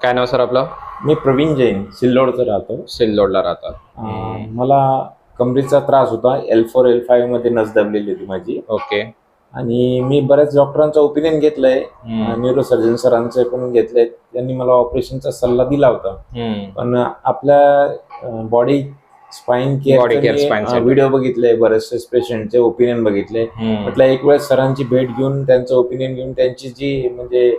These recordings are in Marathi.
काय नाव सर आपलं? मी प्रवीण जैन, सिल्लोडचा राहतो. सिल्लोडला राहतात. मला कमरेचा त्रास होता. L4 L5 मध्ये नस दबलेली होती माझी. ओके. आणि मी बऱ्याच डॉक्टरांचं ओपिनियन घेतलंय, न्यूरोसर्जन सरांचं पण घेतलंय. त्यांनी मला ऑपरेशनचा सल्ला दिला होता. पण आपल्या बॉडी स्पाइन केअर व्हिडिओ बघितले, बरेचसे पेशंटचे ओपिनियन बघितले. म्हटलं एक वेळेस सरांची भेट घेऊन त्यांचं ओपिनियन घेऊन त्यांची जी म्हणजे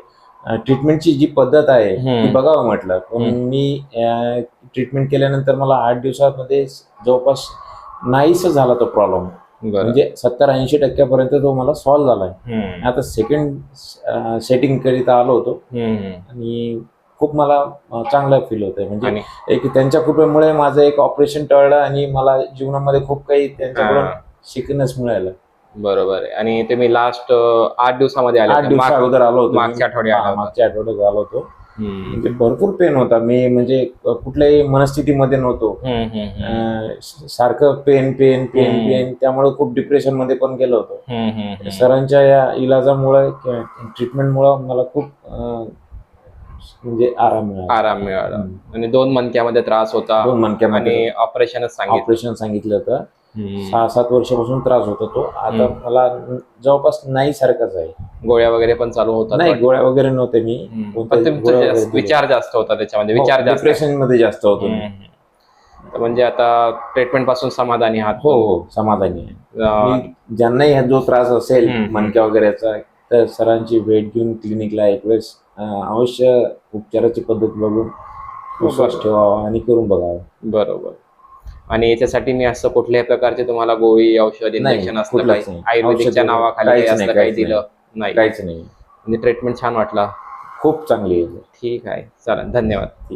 ट्रीटमेंटची जी पद्धत आहे ती बघावं म्हटलं. पण मी ट्रीटमेंट केल्यानंतर मला 8 दिवसामध्ये जवळपास नाहीस झाला तो प्रॉब्लेम. म्हणजे 70-80% तो मला सॉल्व्ह झालाय. आता सेकंड सेटिंग करिता आलो होतो आणि खूप मला चांगलं फील होतंय. म्हणजे एक त्यांच्या कृपेमुळे माझं एक ऑपरेशन टळलं आणि मला जीवनामध्ये खूप काही त्यांच्याकडून शिकण्यास मिळालं. बरोबर आहे. आणि तुम्ही लास्ट 8 दिवसामध्ये आले? 8 दिवसा अगोदर आलो होतो. मागच्या आठवड्यात आलो होतो. म्हणजे भरपूर पेन होता. मी म्हणजे कुठल्याही मनस्थितीमध्ये नव्हतो. सारखं पेन पेन पेन पेन त्यामुळे खूप डिप्रेशन मध्ये पण गेलो होतो. सरांच्या या इलाजामुळे ट्रीटमेंटमुळे मला खूप म्हणजे आराम मिळाला. आणि 2 मणक्यामध्ये त्रास होता. 2 मणक्यामध्ये आणि ऑपरेशन सांगितलं होतं. 6-7 वर्षापासून त्रास होता तो. आता मला जवळपास नाही सारखंच आहे. गोळ्या वगैरे पण चालू होतात? नाही, गोळ्या वगैरे नव्हते मी. विचार जास्त होता त्याच्यामध्ये? डिप्रेशन मध्ये जास्त होतो. म्हणजे आता ट्रीटमेंट पासून समाधानी आहात? हो, समाधानी आहे. ज्यांनाही जो त्रास असेल मणक्या वगैरेचा तर सरांची भेट घेऊन क्लिनिकला एक वेळेस अवश्य उपचाराची पद्धत बघून विश्वास ठेवावा आणि करून बघावं. बरोबर. आणि याच्यासाठी मी असं कुठल्याही प्रकारचे तुम्हाला गोळी, औषध, इंजेक्शन असलं काही आयुर्वेदिकच्या नावाखाली असलं काही दिलं नाही? काहीच नाही. म्हणजे ट्रीटमेंट छान वाटला? खूप चांगली आहे. ठीक आहे, चला, धन्यवाद.